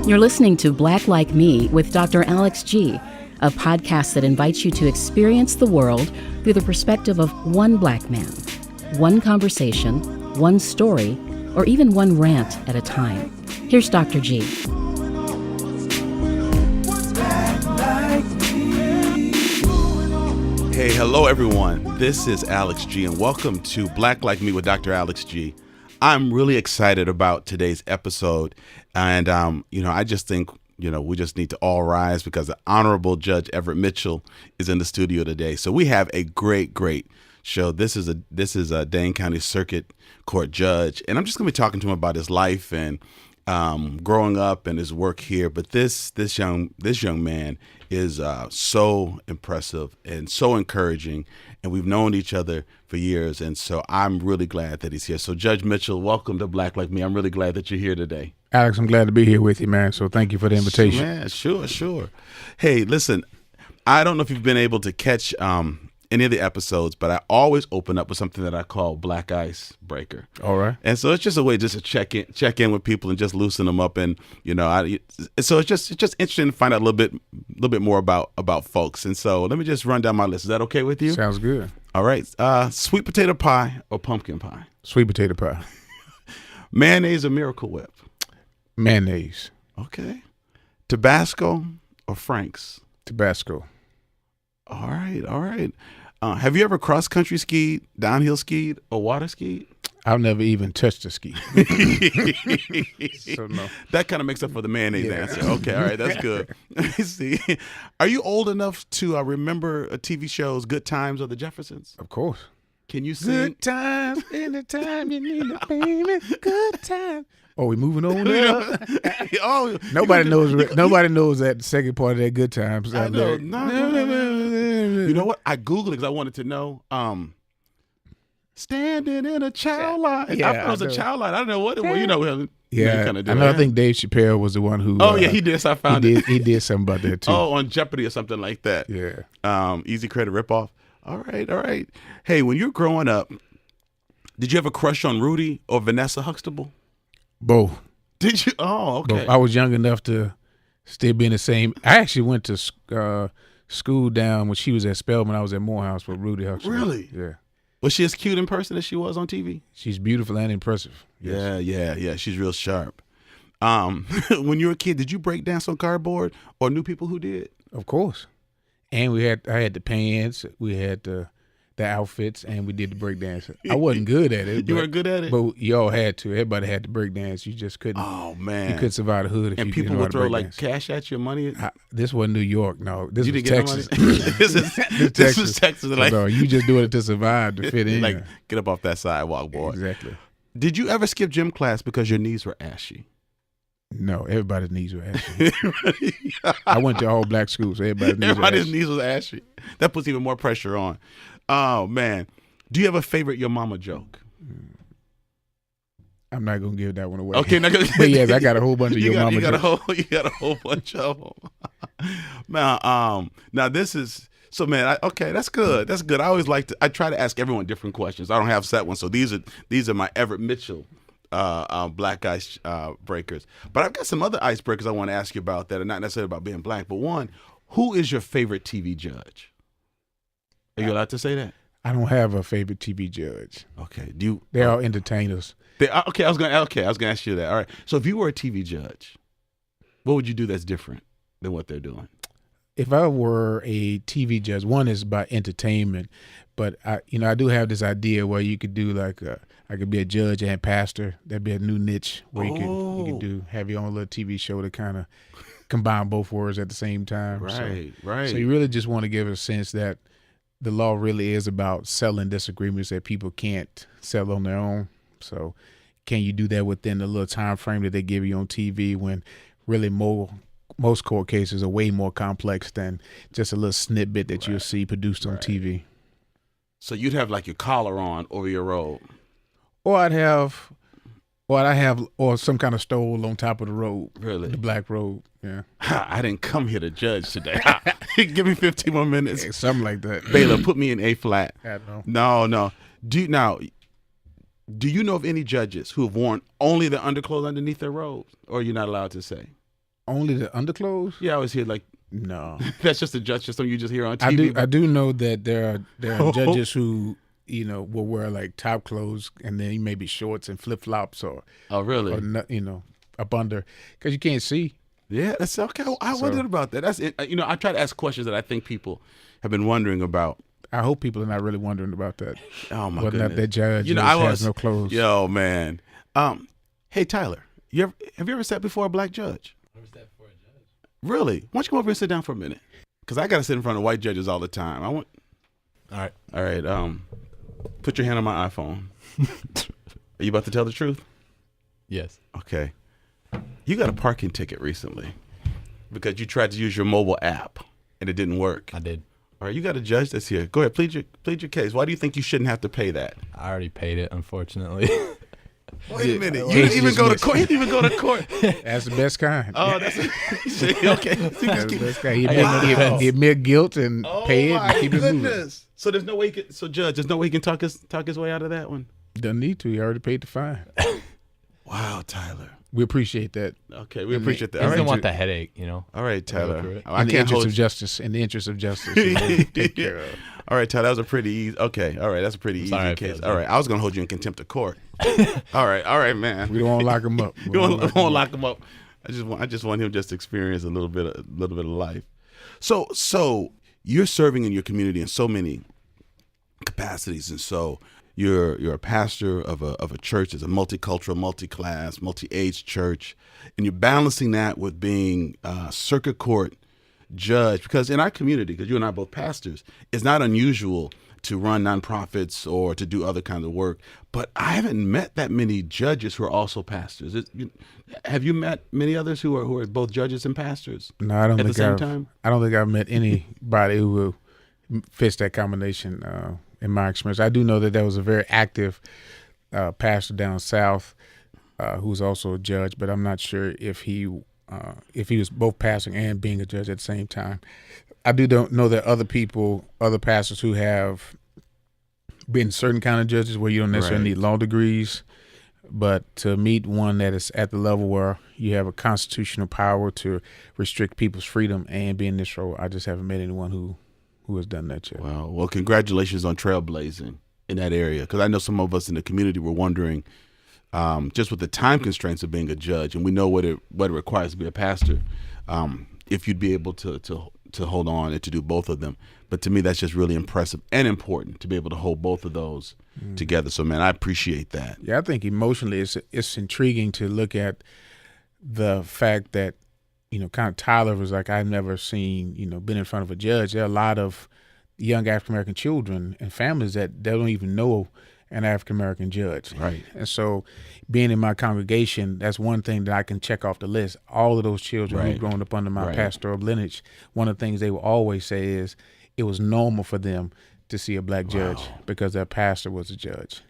You're listening to Black Like Me with Dr. Alex G., a podcast that invites you to experience the world through the perspective of one black man, one conversation, one story, or even one rant at a time. Here's Dr. G. Hey, hello everyone. This is Alex G, and welcome to Black Like Me with Dr. Alex G. I'm really excited about today's episode, and I just think we just need to all rise because the Honorable Judge Everett Mitchell is in the studio today. So we have a great show. This is a Dane County Circuit Court judge, and I'm just going to be talking to him about his life and growing up and his work here. But this young man is so impressive and so encouraging, and we've known each other for years, and so I'm really glad that he's here. So Judge Mitchell, welcome to Black Like Me. I'm really glad that you're here today. Alex, I'm glad to be here with you, man. So thank you for the invitation. Man, sure. Hey, listen, I don't know if you've been able to catch any of the episodes, but I always open up with something that I call Black Ice Breaker. All right. And so it's just a way just to check in with people and just loosen them up. And so it's just interesting to find out a little bit more about folks. And so let me just run down my list. Is that okay with you? Sounds good. All right. Sweet potato pie or pumpkin pie? Sweet potato pie. Mayonnaise or Miracle Whip? Mayonnaise. Okay. Tabasco or Frank's? Tabasco. All right. Have you ever cross-country skied, downhill skied, or water skied? I've never even touched a ski. So no. That kind of makes up for the mayonnaise answer. Okay, all right, that's good. Let me see. Are you old enough to remember TV shows Good Times or The Jeffersons? Of course. Can you sing? Good times, anytime you need a baby. Good times. Oh, we moving on up. Nobody knows that second part of that Good Times. I know. No. You know what? I Googled it because I wanted to know. Standing in a child line. Yeah, I thought it was a child line. I don't know what it was. Yeah, I know. I think Dave Chappelle was the one who. Oh yeah, he did. So I found it. He did something about that too. Oh, on Jeopardy or something like that. Yeah. Easy Credit ripoff. All right. Hey, when you were growing up, did you have a crush on Rudy or Vanessa Huxtable? Both. Did you? Oh, okay. Both. I was young enough to still be in the same. I actually went to school down when she was at Spelman. I was at Morehouse with Rudy Huxtable. Really? Yeah. Was she as cute in person as she was on TV? She's beautiful and impressive. Yes. Yeah. She's real sharp. When you were a kid, did you break dance on cardboard or knew people who did? Of course. And I had the pants, we had the outfits, and we did the break dance. I wasn't good at it. You weren't good at it? But y'all had to. Everybody had to break dance. You just couldn't. Oh, man. You couldn't survive the hood if and you people didn't know would how to throw break like dance. cash at you, money? This wasn't New York, no. This you was didn't Texas. Get no money? This is Texas. Like, no, you just doing it to survive, to fit in. Like, get up off that sidewalk, boy. Exactly. Did you ever skip gym class because your knees were ashy? No, everybody's knees were ashy. I went to all black schools, so everybody's knees was ashy. That puts even more pressure on. Oh, man. Do you have a favorite Your Mama joke? I'm not going to give that one away. Okay. But yes, I got a whole bunch of Your Mama jokes. You got a whole bunch of them. Now this is, so man, that's good. That's good. I always I try to ask everyone different questions. I don't have set ones. So these are my Everett Mitchell black ice breakers. But I've got some other icebreakers I want to ask you about that are not necessarily about being black. But one, who is your favorite TV judge? Are you allowed to say that? I don't have a favorite TV judge. Okay. They're all entertainers. Okay. I was gonna ask you that. All right. So if you were a TV judge, what would you do that's different than what they're doing? If I were a TV judge, one is about entertainment, but I do have this idea where you could do like I could be a judge and pastor. That'd be a new niche where you could have your own little TV show to kind of combine both worlds at the same time. Right. So you really just want to give a sense that the law really is about settling disagreements that people can't settle on their own. So can you do that within the little time frame that they give you on TV when really most court cases are way more complex than just a little snippet that you'll see produced on TV. So you'd have like your collar on over your robe. Or I'd have some kind of stole on top of the robe. Really? The black robe. Yeah. I didn't come here to judge today. Give me 15 more minutes. Yeah, something like that. Baylor, put me in A flat. No. Do you know of any judges who have worn only the underclothes underneath their robes? Or you're not allowed to say? Only the underclothes? Yeah, I always hear like, No. that's just a judge system you just hear on TV. I do know that there are judges who, will wear like top clothes and then maybe shorts and flip flops or really? or up under, because you can't see. Yeah, that's okay. I wondered about that. That's it. I try to ask questions that I think people have been wondering about. I hope people are not really wondering about that. Oh my Whether or goodness! not that judge has no clothes. Yo, man. Hey Tyler, have you ever sat before a black judge? Never sat before a judge. Really? Why don't you come over and sit down for a minute? Because I got to sit in front of white judges all the time. All right. Put your hand on my iPhone. Are you about to tell the truth? Yes. Okay. You got a parking ticket recently because you tried to use your mobile app and it didn't work. I did. All right, you got a judge that's here. Go ahead, plead your case. Why do you think you shouldn't have to pay that? I already paid it, unfortunately. Wait a minute. You didn't even go to court. He didn't even go to court. That's the best kind. Oh, that's okay. That's the best kind. He admit guilt and pay it and keep it moving. So there's no way Judge, there's no way he can talk his way out of that one. Doesn't need to. He already paid the fine. Wow, Tyler. We appreciate that. Okay, we appreciate that. I All didn't right, want the headache, All right, Tyler. In the interest of justice. In the interest of justice. Take care of. All right, Tyler, that was a pretty easy. Okay, all right, that's a pretty easy case. All right, I was gonna hold you in contempt of court. All right, man. We don't want to lock him up. We don't want to lock him up. I just want him just to experience a little bit of life. So you're serving in your community in so many capacities, and so you're a pastor of a church that's a multicultural, multi-class, multi-age church, and you're balancing that with being a circuit court judge, because in our community, because you and I are both pastors, it's not unusual to run nonprofits or to do other kinds of work. But I haven't met that many judges who are also pastors. Have you met many others who are both judges and pastors? No, I don't at think the same time. I don't think I've met anybody who fits that combination. In my experience, I do know that there was a very active pastor down south who was also a judge, but I'm not sure if he was both pastoring and being a judge at the same time. I don't know that other pastors who have been certain kind of judges where you don't necessarily need law degrees, but to meet one that is at the level where you have a constitutional power to restrict people's freedom and be in this role, I just haven't met anyone who has done that yet. Well, congratulations on trailblazing in that area, because I know some of us in the community were wondering, just with the time constraints of being a judge, and we know what it requires to be a pastor, if you'd be able to hold on and to do both of them. But to me, that's just really impressive and important to be able to hold both of those together. So, man, I appreciate that. Yeah, I think emotionally it's intriguing to look at the fact that, kind of Tyler was like, I've never seen, been in front of a judge. There are a lot of young African-American children and families that they don't even know an African-American judge. Right. And so being in my congregation, that's one thing that I can check off the list. All of those children who've grown up under my pastoral lineage, one of the things they will always say is it was normal for them to see a black judge because their pastor was a judge.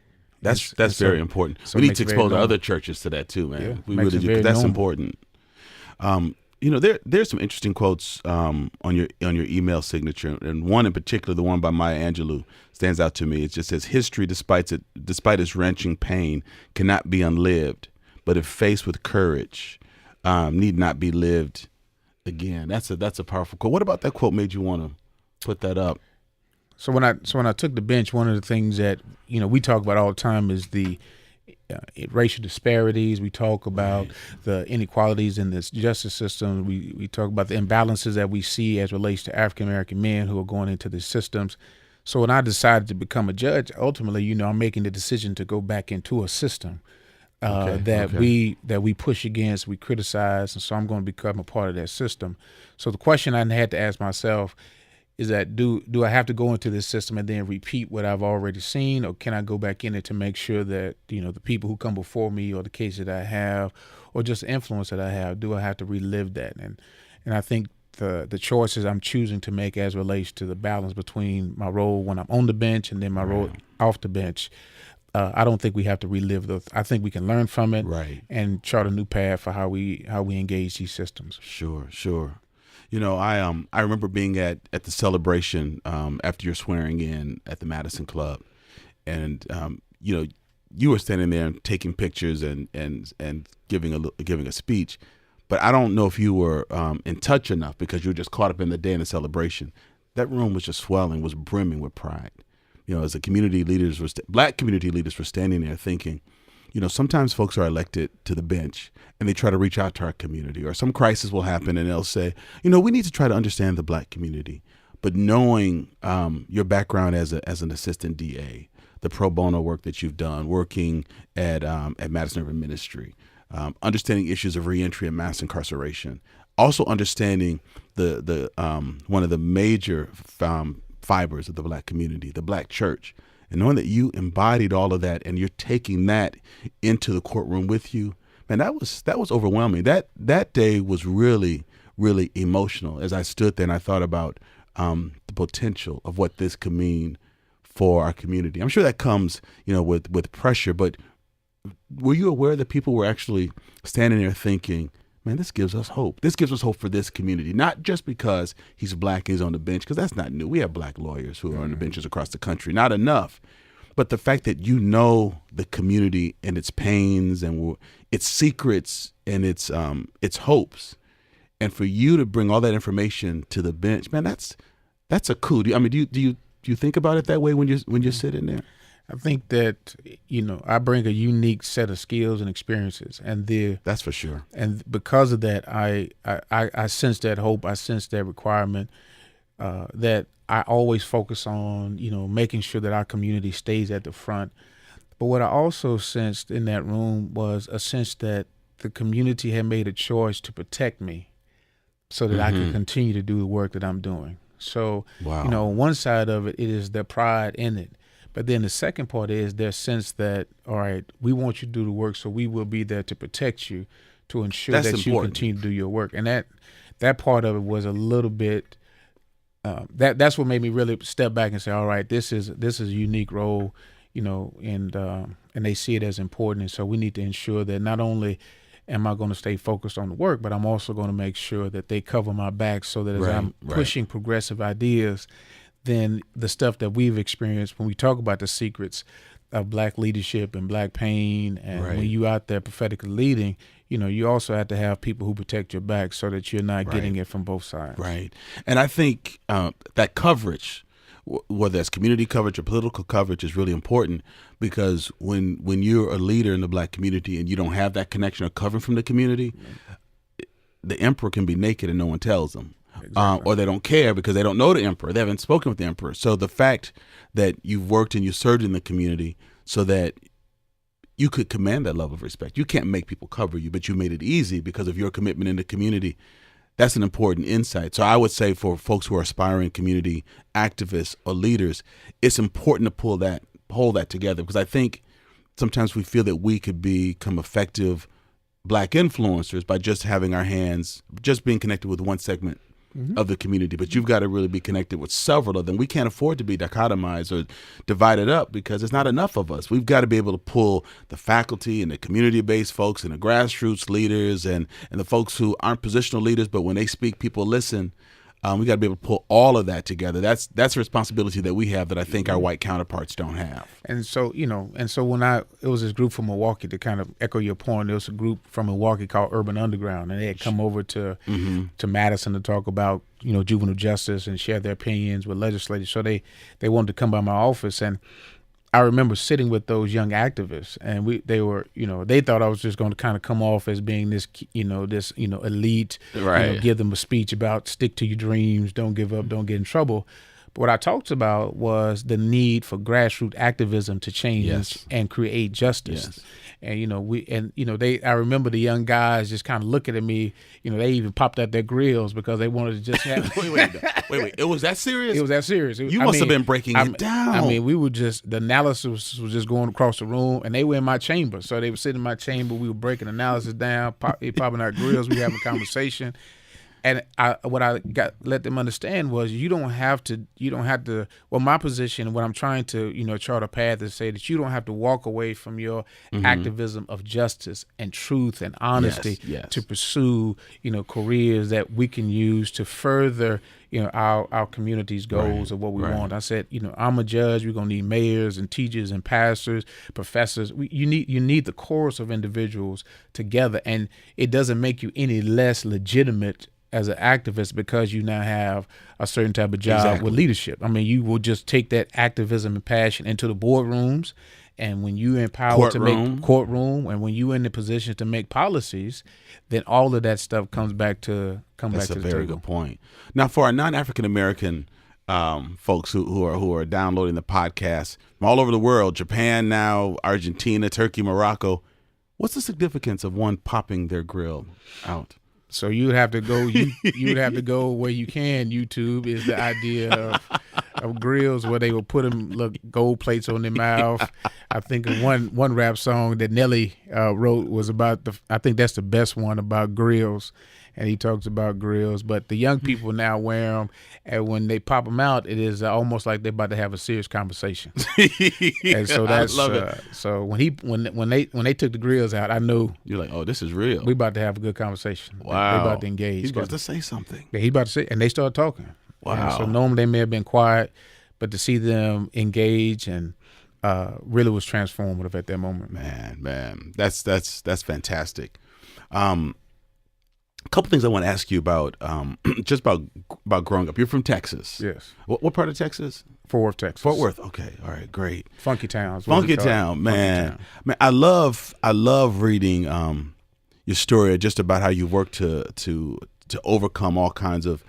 That's very important. So we need to expose other churches to that too, man. Yeah, we really do, 'cause that's important. There's some interesting quotes on your email signature, and one in particular, the one by Maya Angelou, stands out to me. It just says, "History, despite its wrenching pain, cannot be unlived, but if faced with courage, need not be lived again." That's a powerful quote. What about that quote made you want to put that up? So when I took the bench, one of the things that we talk about all the time is the racial disparities. We talk about the inequalities in this justice system. We talk about the imbalances that we see as relates to African American men who are going into the systems. So when I decided to become a judge, ultimately, I'm making the decision to go back into a system that we push against, we criticize, and so I'm going to become a part of that system. So the question I had to ask myself is that do I have to go into this system and then repeat what I've already seen, or can I go back in it to make sure that the people who come before me, or the case that I have, or just the influence that I have, do I have to relive that? And I think the choices I'm choosing to make as relates to the balance between my role when I'm on the bench and then my role off the bench, I don't think we have to relive those. I think we can learn from it and chart a new path for how we engage these systems. Sure. I remember being at the celebration after your swearing in at the Madison Club, and you were standing there and taking pictures and giving a speech, But I don't know if you were in touch enough because you were just caught up in the day and the celebration. That room was just swelling, was brimming with pride. As the community leaders black community leaders were standing there thinking, sometimes folks are elected to the bench and they try to reach out to our community, or some crisis will happen and they'll say, we need to try to understand the black community. But knowing your background as an assistant DA, the pro bono work that you've done, working at Madison Urban Ministry, understanding issues of reentry and mass incarceration, also understanding the one of the major fibers of the black community, the black church, and knowing that you embodied all of that and you're taking that into the courtroom with you, man, that was overwhelming. That day was really, really emotional as I stood there and I thought about the potential of what this could mean for our community. I'm sure that comes, with pressure, but were you aware that people were actually standing there thinking, man, this gives us hope. This gives us hope for this community, not just because he's black and he's on the bench, because that's not new. We have black lawyers who are on the benches across the country, not enough. But the fact that the community and its pains and its secrets and its hopes, and for you to bring all that information to the bench, man, that's a coup. Do you think about it that way when you're sitting there? I think that, I bring a unique set of skills and experiences, and that's for sure. And because of that, I sense that hope. I sense that requirement, that I always focus on, making sure that our community stays at the front. But what I also sensed in that room was a sense that the community had made a choice to protect me so that I could continue to do the work that I'm doing. So, wow. On one side of it is the pride in it. But then the second part is their sense that, all right, we want you to do the work, so we will be there to protect you, to ensure That's that important. you continue to do your work. And that part of it was a little bit, that's what made me really step back and say, all right, this is a unique role, and they see it as important. And so we need to ensure that not only am I going to stay focused on the work, but I'm also going to make sure that they cover my back so that as I'm pushing progressive ideas, then the stuff that we've experienced when we talk about the secrets of black leadership and black pain, and when you out there prophetically leading, you also have to have people who protect your back so that you're not getting it from both sides. Right. And I think that coverage, whether it's community coverage or political coverage, is really important, because when you're a leader in the black community and you don't have that connection or covering from the community, the emperor can be naked and no one tells them. Exactly. Or they don't care because they don't know the emperor. They haven't spoken with the emperor. So the fact that you've worked and you served in the community so that you could command that level of respect. You can't make people cover you, but you made it easy because of your commitment in the community. That's an important insight. So I would say for folks who are aspiring community activists or leaders, it's important to hold that together, because I think sometimes we feel that we could become effective black influencers by just having our hands, just being connected with one segment of the community. But you've got to really be connected with several of them. We can't afford to be dichotomized or divided up because it's not enough of us. We've got to be able to pull the faculty and the community-based folks and the grassroots leaders and the folks who aren't positional leaders, but when they speak, people listen. We got to be able to pull all of that together. That's a responsibility that we have that I think our white counterparts don't have. And so, when it was this group from Milwaukee, to kind of echo your point, there was a group from Milwaukee called Urban Underground, and they had come over to Madison to talk about, juvenile justice and share their opinions with legislators. So they wanted to come by my office, and I remember sitting with those young activists, and they thought I was just going to kind of come off as being this elite, give them a speech about stick to your dreams, don't give up, don't get in trouble. But what I talked about was the need for grassroots activism to change and create justice. Yes. And I remember the young guys just kind of looking at me. They even popped out their grills because they wanted to just have. wait. It was that serious? It was that serious. You must have been breaking it down. We were just, the analysis was just going across the room, and they were in my chamber. So they were sitting in my chamber. We were breaking analysis down, popping our grills. We were having a conversation. And what I let them understand was you don't have to. Well, my position, what I'm trying to chart a path is say that you don't have to walk away from your activism of justice and truth and honesty Yes. to pursue careers that we can use to further our community's goals of what we want. I said, I'm a judge. We're gonna need mayors and teachers and pastors, professors. You need the chorus of individuals together, and it doesn't make you any less legitimate as an activist because you now have a certain type of job with leadership. I mean, you will just take that activism and passion into the boardrooms, and when you empower to make courtroom, and when you're in the position to make policies, then all of that stuff comes back to the table. That's a very good point. Now, for our non-African American folks who are downloading the podcast from all over the world, Japan now, Argentina, Turkey, Morocco, what's the significance of one popping their grill out? So you would have to go. You would have to go where you can. YouTube is the idea of grills where they will put them gold plates on their mouth. I think one rap song that Nelly wrote was about I think that's the best one about grills, and he talks about grills. But the young people now wear them, and when they pop them out, it is almost like they're about to have a serious conversation. And so that's I love it. So when they took the grills out, I knew You're like, oh, this is real. we about to have a good conversation. Wow. They about to engage. He's about to say something. Yeah, he about to say, and they started talking. Wow. And so normally they may have been quiet, but to see them engage and really was transformative at that moment. Man, that's fantastic. A couple things I want to ask you about, just about growing up. You're from Texas. Yes. What part of Texas? Fort Worth, Texas. Fort Worth. Okay. All right. Great. Funky Town. Funky Town, man. Man, I love reading your story just about how you worked to overcome all kinds of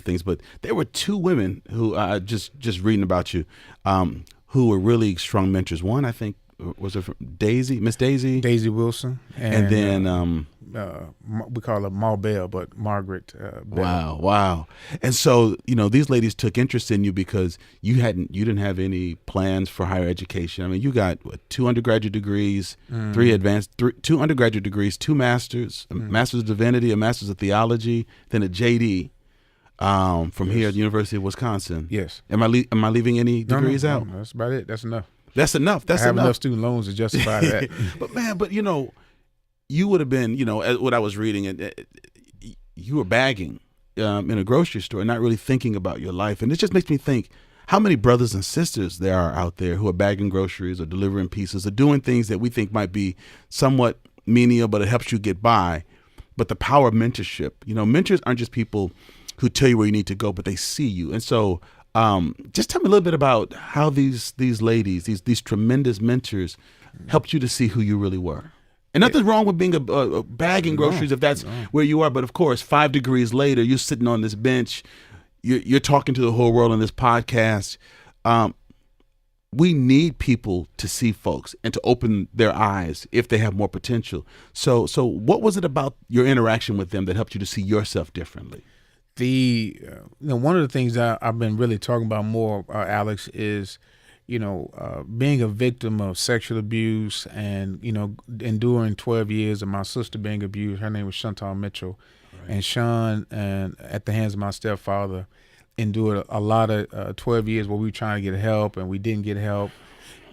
things. But there were two women who just reading about you, who were really strong mentors. One, I think, was it Miss Daisy? Daisy Wilson. And then we call her Ma Bell, but Margaret Bell. Wow. And so, these ladies took interest in you because you didn't have any plans for higher education. I mean, you got 2 undergraduate degrees, 2 undergraduate degrees, 2 masters, a master's of divinity, a master's of theology, then a JD from here at the University of Wisconsin. Yes. Am I leaving any degrees out? No, that's about it. That's enough. That's enough. I have enough student loans to justify that. But you would have been, what I was reading, you were bagging in a grocery store, not really thinking about your life. And it just makes me think how many brothers and sisters there are out there who are bagging groceries or delivering pizzas or doing things that we think might be somewhat menial, but it helps you get by. But the power of mentorship, mentors aren't just people who tell you where you need to go, but they see you. And so just tell me a little bit about how these ladies, these tremendous mentors, helped you to see who you really were. And nothing's wrong with being a bagging groceries if that's where you are. But of course, 5 degrees later, you're sitting on this bench, you're talking to the whole world on this podcast. We need people to see folks and to open their eyes if they have more potential. So what was it about your interaction with them that helped you to see yourself differently? One of the things that I've been really talking about more, Alex, is being a victim of sexual abuse and enduring 12 years of my sister being abused. Her name was Everett Mitchell, and Sean, and at the hands of my stepfather, endured a lot of 12 years where we were trying to get help and we didn't get help.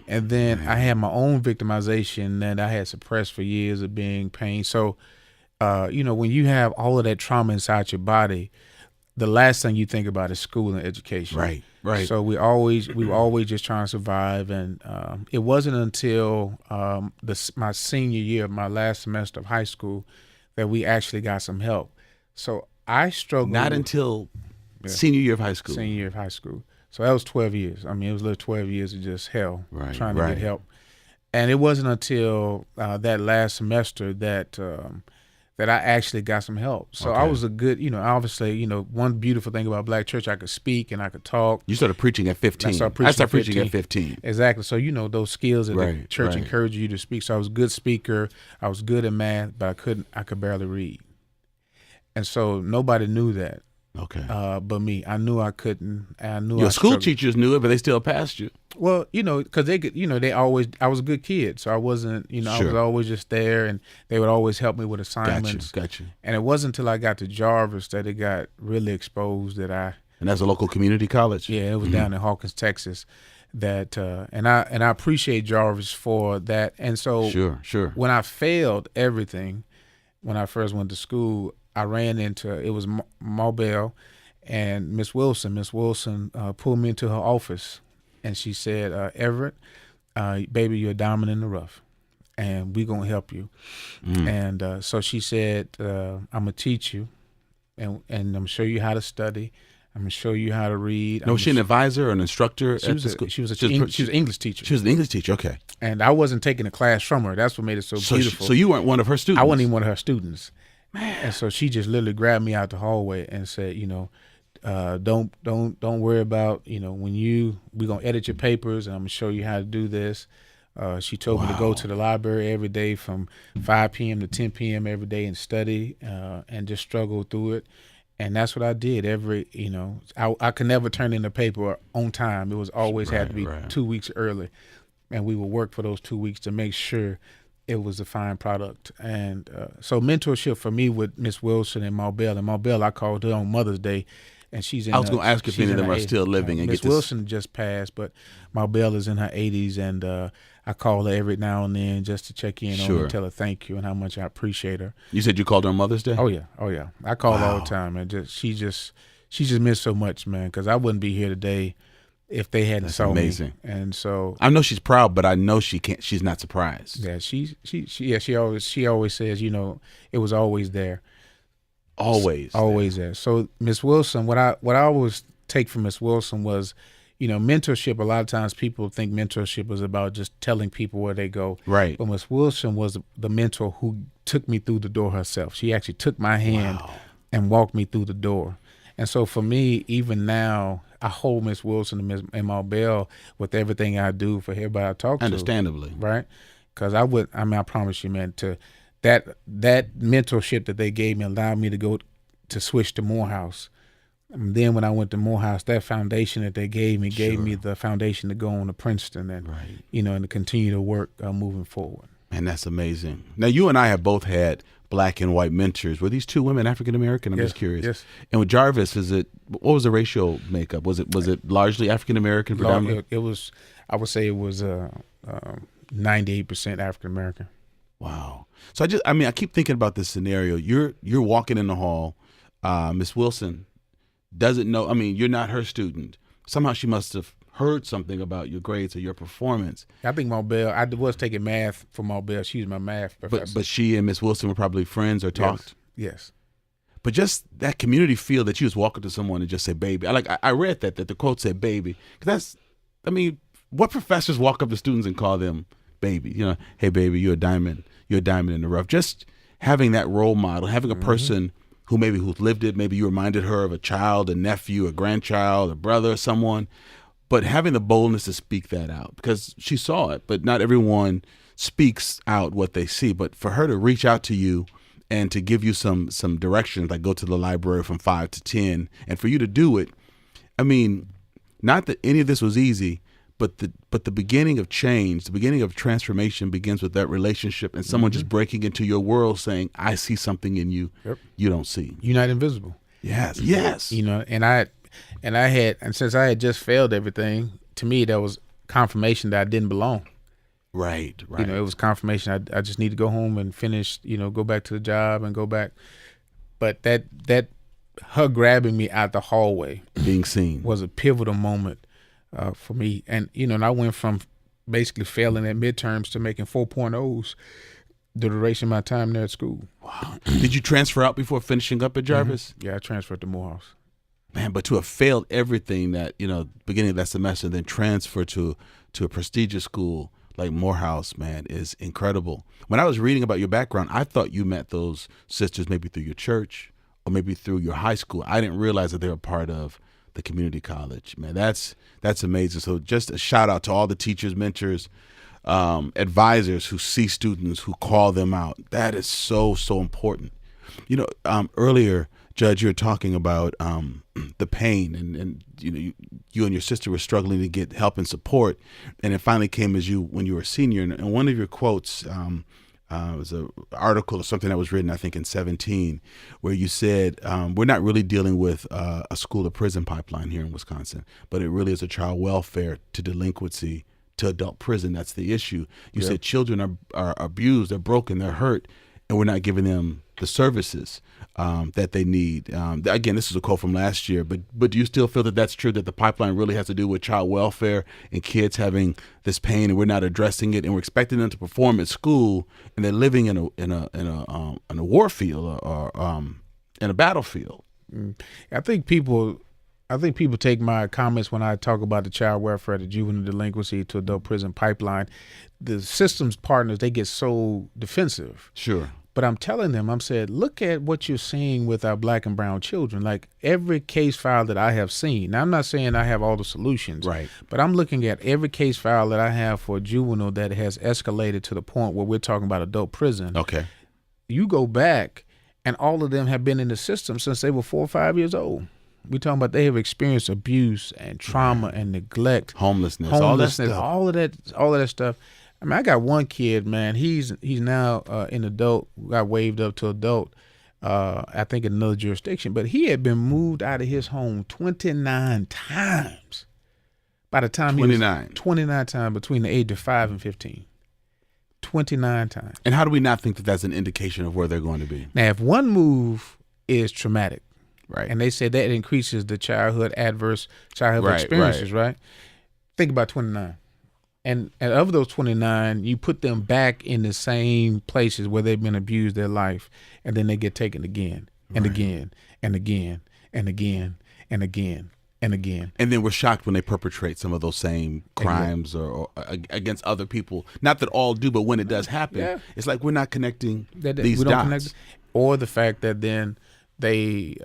And then I had my own victimization that I had suppressed for years of being pain. So, when you have all of that trauma inside your body, the last thing you think about is school and education. Right. So we were always just trying to survive, and it wasn't until my senior year, my last semester of high school, that we actually got some help. So I struggled. Not until senior year of high school. Senior year of high school. So that was 12 years. I mean, it was like 12 years of just hell, trying to get help. And it wasn't until that last semester that I actually got some help. So I was a good, obviously, one beautiful thing about Black church, I could speak and I could talk. You started preaching at 15. I started preaching at 15. Exactly. So, those skills that the church encouraged you to speak. So I was a good speaker. I was good at math, but I could barely read. And so nobody knew that. Okay. but me. I knew I couldn't. I knew Your I school struggled. teachers knew it, but they still passed you. Well, because they could, they always. I was a good kid, so I wasn't. I was Sure. always just there, and they would always help me with assignments. Got you. And it wasn't until I got to Jarvis that it got really exposed that And that's a local community college? Yeah, it was down in Hawkins, Texas. That and I appreciate Jarvis for that. And so Sure. when I failed everything, when I first went to school, I ran into it was Marbell and Miss Wilson. Miss Wilson pulled me into her office, and she said, "Everett, baby, you're a diamond in the rough, and we're gonna help you." And so she said, "I'm gonna teach you, and I'm gonna show you how to study. I'm gonna show you how to read." No, was she an advisor or an instructor at the school? She was an English teacher. She was an English teacher, okay. And I wasn't taking a class from her. That's what made it so beautiful. So you weren't one of her students? I wasn't even one of her students. Man. And so she just literally grabbed me out the hallway and said, don't worry about, we're going to edit your papers, and I'm going to show you how to do this. She told me to go to the library every day from 5 p.m. to 10 p.m. every day and study and just struggle through it. And that's what I did. I could never turn in the paper on time. It was always had to be 2 weeks early. And we would work for those 2 weeks to make sure it was a fine product. And so mentorship for me with Miss Wilson and Marbell. And Marbell, I called her on Mother's Day. And she's in I was going to ask if any of them are still living. And Miss Wilson just passed, but Marbell is in her 80s. And I call her every now and then just to check in on her and tell her thank you and how much I appreciate her. You said you called her on Mother's Day? Oh, yeah. I call her all the time. And she just missed so much, man, because I wouldn't be here today if they hadn't saw amazing. Me. And so I know she's proud, but I know she's not surprised. Yeah, she always says, it was always there. Always there. So Miss Wilson, what I always take from Miss Wilson was, mentorship. A lot of times people think mentorship is about just telling people where they go. Right. But Miss Wilson was the mentor who took me through the door herself. She actually took my hand and walked me through the door. And so for me, even now, I hold Miss Wilson and Marbell with everything I do for everybody I talk to. Understandably. Right? Because I promise you, man, that mentorship that they gave me allowed me to go to switch to Morehouse. And then when I went to Morehouse, that foundation that they gave me the foundation to go on to Princeton and, and to continue to work moving forward. Man, that's amazing. Now, you and I have both had black and white mentors. Were these two women African-American? I'm just curious. Yes. And with Jarvis, what was the racial makeup? Was it largely African-American predominantly? It was, I would say it was 98% African-American. Wow. So I keep thinking about this scenario. You're walking in the hall. Miss Wilson doesn't know. You're not her student. Somehow she must have heard something about your grades or your performance. I think Marbell, I was taking math for Marbell. She was my math professor. But she and Miss Wilson were probably friends or talked? Yes. But just that community feel that you just walk up to someone and just say, baby. I read that the quote said baby. What professors walk up to students and call them baby? Hey, baby, you're a diamond in the rough. Just having that role model, having a person who's lived it, maybe you reminded her of a child, a nephew, a grandchild, a brother, someone, but having the boldness to speak that out because she saw it, but not everyone speaks out what they see. But for her to reach out to you and to give you some directions, like go to the library from 5 to 10, and for you to do it, not that any of this was easy, but the beginning of change, the beginning of transformation begins with that relationship and someone just breaking into your world saying, I see something in you you don't see. You're not invisible. Yes. And since I had just failed everything, to me, that was confirmation that I didn't belong. Right. It was confirmation. I just need to go home and finish, go back to the job and go back. But that her grabbing me out the hallway, being seen, was a pivotal moment for me. And, and I went from basically failing at midterms to making 4.0s the duration of my time there at school. Wow. Did you transfer out before finishing up at Jarvis? Yeah, I transferred to Morehouse. Man, but to have failed everything that, beginning of that semester, then transfer to a prestigious school like Morehouse, man, is incredible. When I was reading about your background, I thought you met those sisters maybe through your church or maybe through your high school. I didn't realize that they were part of the community college. Man, that's amazing. So just a shout out to all the teachers, mentors, advisors who see students, who call them out. That is so, so important. Earlier, Judge, you're talking about the pain, and you and your sister were struggling to get help and support, and it finally came when you were a senior. And one of your quotes was an article or something that was written, I think, in 2017, where you said, "We're not really dealing with a school to prison pipeline here in Wisconsin, but it really is a child welfare to delinquency to adult prison. That's the issue." You said children are abused, they're broken, they're hurt, and we're not giving them the services that they need. Again, this is a quote from last year, but do you still feel that that's true, that the pipeline really has to do with child welfare and kids having this pain, and we're not addressing it, and we're expecting them to perform at school, and they're living in a war field or in a battlefield? I think people take my comments when I talk about the child welfare, the juvenile delinquency to adult prison pipeline. The system's partners, they get so defensive. Sure. But I'm telling them, I'm saying, look at what you're seeing with our black and brown children. Like every case file that I have seen, now I'm not saying I have all the solutions, Right, but I'm looking at every case file that I have for a juvenile that has escalated to the point where we're talking about adult prison. Okay. You go back and all of them have been in the system since they were 4 or 5 years old. We're talking about they have experienced abuse and trauma and neglect, Homelessness, all that stuff. all of that stuff. I mean, I got one kid, man. He's now in adult, got waived up to adult, I think in another jurisdiction. But he had been moved out of his home 29 times. By the time 29. he was 29 times between the age of 5 and 15. 29 times. And how do we not think that that's an indication of where they're going to be? Now, if one move is traumatic, Right. and they say that increases the adverse childhood Right, experiences, right? Think about 29. And of those 29, you put them back in the same places where they've been abused their life, and then they get taken again and again and again and again and again and again. And then we're shocked when they perpetrate some of those same crimes or against other people. Not that all do, but when it does happen, it's like we're not connecting these dots. Connect, or the fact that then they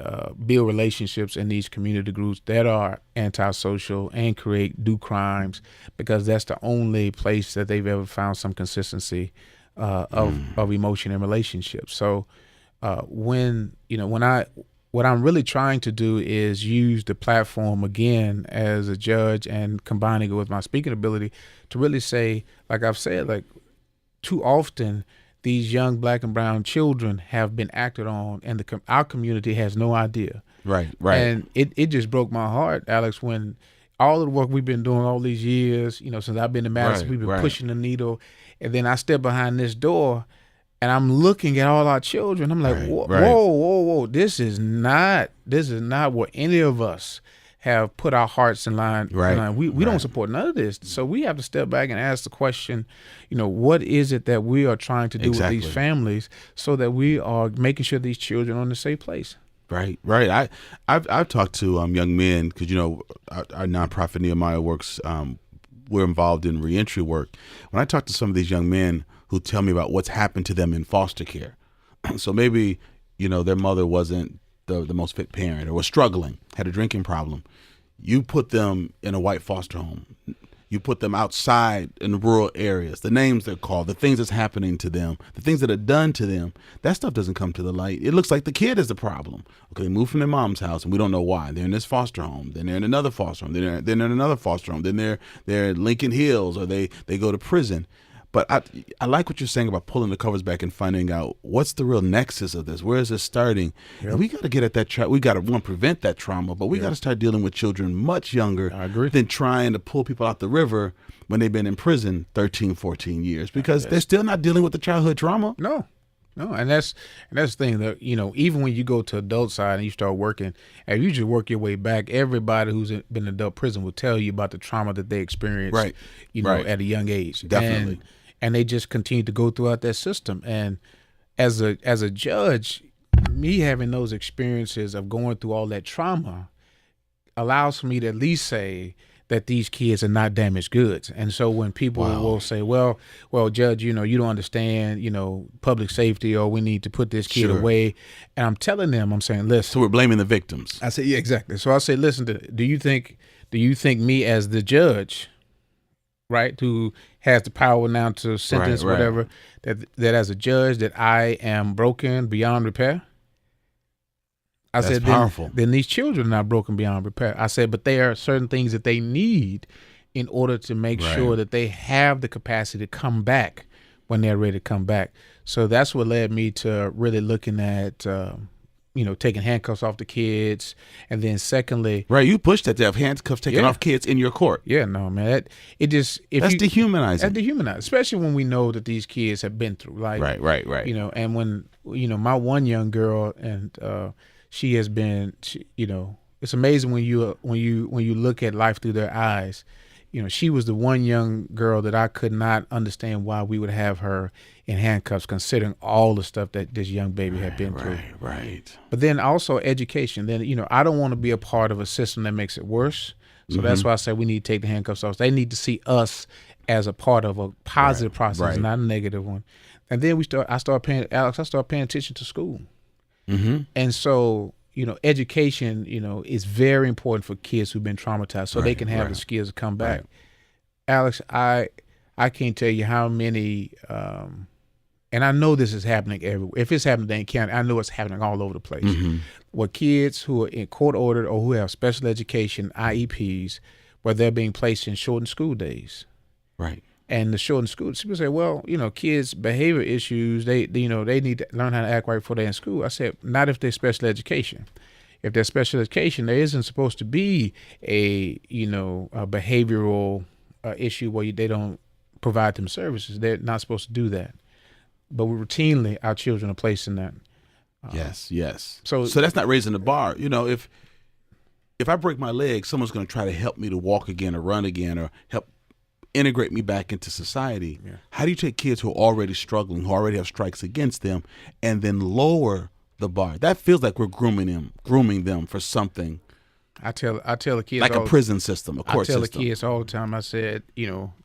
build relationships in these community groups that are antisocial and do crimes, because that's the only place that they've ever found some consistency of emotion and relationships. So what I'm really trying to do is use the platform again as a judge and combining it with my speaking ability to really say, like I've said, like too often these young black and brown children have been acted on, and our community has no idea. Right. And it just broke my heart, Alex, when all of the work we've been doing all these years, since I've been in Madison, we've been pushing the needle, and then I step behind this door, and I'm looking at all our children. I'm like, whoa, this is not what any of us have put our hearts in line. We don't support none of this. So we have to step back and ask the question, what is it that we are trying to do with these families so that we are making sure these children are in a safe place? Right. I've talked to young men, because our nonprofit Nehemiah Works, we're involved in reentry work. When I talk to some of these young men who tell me about what's happened to them in foster care, so maybe their mother wasn't the most fit parent, or was struggling, had a drinking problem. You put them in a white foster home. You put them outside in the rural areas, the names they're called, the things that's happening to them, the things that are done to them. That stuff doesn't come to the light. It looks like the kid is the problem. Okay, they moved from their mom's house, and we don't know why. They're in this foster home. Then they're in another foster home. Then they're in another foster home. Then they're in Lincoln Hills, or they go to prison. But I like what you're saying about pulling the covers back and finding out what's the real nexus of this. Where is this starting? Yep. And we got to get at that. We got to prevent that trauma, but we got to start dealing with children much younger than trying to pull people out the river when they've been in prison 13, 14 years, because they're still not dealing with the childhood trauma. No, and that's the thing that even when you go to adult side and you start working, and you just work your way back, everybody who's been in adult prison will tell you about the trauma that they experienced, at a young age. Definitely. And they just continue to go throughout that system. And as a judge, me having those experiences of going through all that trauma allows for me to at least say that these kids are not damaged goods. And so when people will say, well, Judge, you don't understand, public safety, or we need to put this kid away. And I'm telling them, I'm saying, listen. So we're blaming the victims. I say, yeah, exactly. So I say, listen, do you think me as the judge, right, who has the power now to sentence whatever, that as a judge that I am broken beyond repair? I That's said, powerful. then these children are not broken beyond repair. I said, but there are certain things that they need in order to make Right. sure that they have the capacity to come back when they're ready to come back. So that's what led me to really looking at, taking handcuffs off the kids. And then secondly, Right, you pushed that to have handcuffs taken Yeah. off kids in your court. yeah, no, man, That's dehumanizing. That's dehumanizing, especially when we know that these kids have been through. Like, Right. And when, my one young girl, and she has been, it's amazing when you look at life through their eyes. She was the one young girl that I could not understand why we would have her in handcuffs, considering all the stuff that this young baby had been through. Right. But then also education. Then, I don't want to be a part of a system that makes it worse. So that's why I say we need to take the handcuffs off. They need to see us as a part of a positive process, right. not a negative one. And then I started paying attention to school. Mm-hmm. And so, education, is very important for kids who've been traumatized, so they can have the skills to come back. Right. Alex, I can't tell you how many, and I know this is happening everywhere. If it's happening in Dane County, I know it's happening all over the place. Mm-hmm. Where kids who are in court ordered or who have special education IEPs, where they're being placed in shortened school days. Right. And the shortened school, people say, well, kids' behavior issues, they need to learn how to act right before they're in school. I said, not if they're special education. If they're special education, there isn't supposed to be a behavioral issue where they don't provide them services. They're not supposed to do that. But routinely, our children are placed in that. Yes. So that's not raising the bar. If I break my leg, someone's going to try to help me to walk again or run again or help integrate me back into society. Yeah. How do you take kids who are already struggling, who already have strikes against them, and then lower the bar? That feels like we're grooming them for something. I tell the kids like a prison system, a court system. I tell the kids all the time. I said,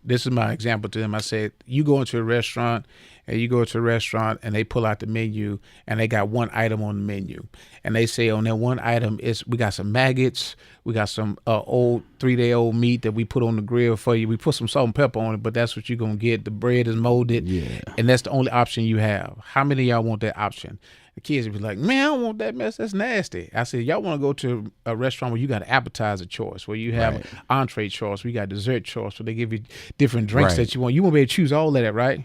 this is my example to them. I said, you go into a restaurant and they pull out the menu and they got one item on the menu, and they say on that one item we got some maggots, we got some old 3-day-old meat that we put on the grill for you. We put some salt and pepper on it, but that's what you're gonna get. The bread is molded, and that's the only option you have. How many of y'all want that option? The kids would be like, man, I don't want that mess. That's nasty. I said, y'all want to go to a restaurant where you got an appetizer choice, where you have an entree choice, where you got dessert choice, where they give you different drinks that you want. You won't be able to choose all of that, right?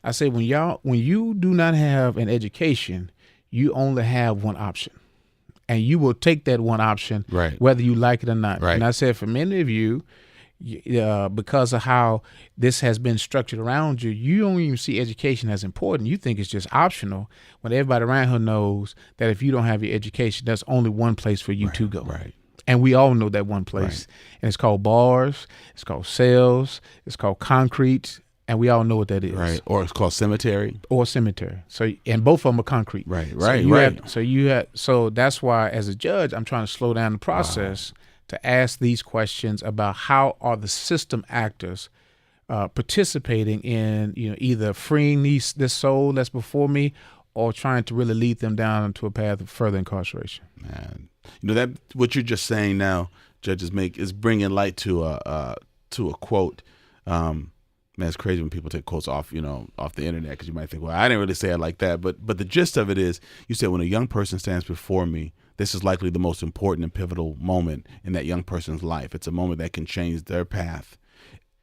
I say, when you do not have an education, you only have one option. And you will take that one option, whether you like it or not. Right. And I said, for many of you, because of how this has been structured around you, you don't even see education as important. You think it's just optional, when everybody around here knows that if you don't have your education, there's only one place for you to go. Right. And we all know that one place. And it's called bars, it's called cells, it's called concrete, and we all know what that is. Right. Or it's called cemetery. So, and both of them are concrete. Right. So that's why, as a judge, I'm trying to slow down the process to ask these questions about how are the system actors participating in, either freeing this soul that's before me, or trying to really lead them down into a path of further incarceration. Man, that what you're just saying now, judges is bringing light to a quote. Man, it's crazy when people take quotes off the internet, because you might think, well, I didn't really say it like that. But the gist of it is, you said, when a young person stands before me, this is likely the most important and pivotal moment in that young person's life. It's a moment that can change their path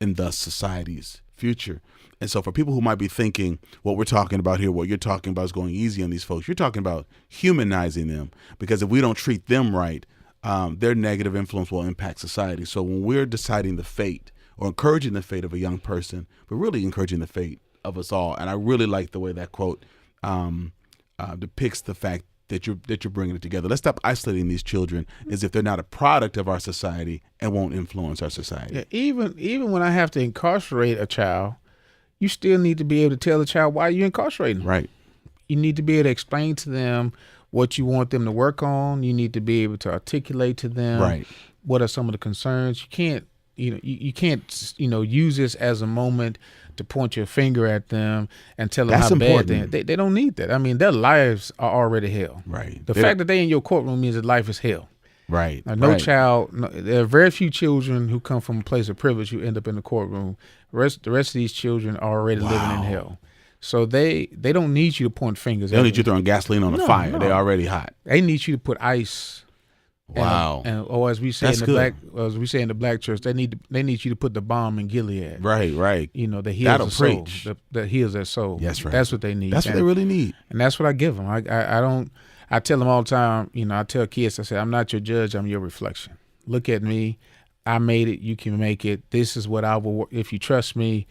and thus society's future. And so for people who might be thinking what we're talking about here, what you're talking about is going easy on these folks, you're talking about humanizing them, because if we don't treat them right, their negative influence will impact society. So when we're deciding the fate or encouraging the fate of a young person, we're really encouraging the fate of us all. And I really like the way that quote depicts the fact that you're bringing it together. Let's stop isolating these children as if they're not a product of our society and won't influence our society. Yeah, even when I have to incarcerate a child, you still need to be able to tell the child why you're incarcerating them. Right. You need to be able to explain to them what you want them to work on. You need to be able to articulate to them what are some of the concerns. You can't use this as a moment to point your finger at them and tell them how bad they don't need that. I mean, their lives are already hell. Right. The fact that they're in your courtroom means that life is hell. Right. There are very few children who come from a place of privilege who end up in the courtroom. The rest of these children are already living in hell. So they don't need you to point fingers. They don't need you throwing gasoline on the fire. No. They're already hot. They need you to put ice. Wow. Or as we say That's in the good. black black church, they need you to put the bomb in Gilead. Right. You know, that heals That'll the soul. preach. That heals their soul. That's right. That's what they need. That's what they really need. And that's what I give them. I don't. I tell them all the time. You know, I tell kids. I say, I'm not your judge. I'm your reflection. Look at me. I made it. You can make it. This is what I will. If you trust me,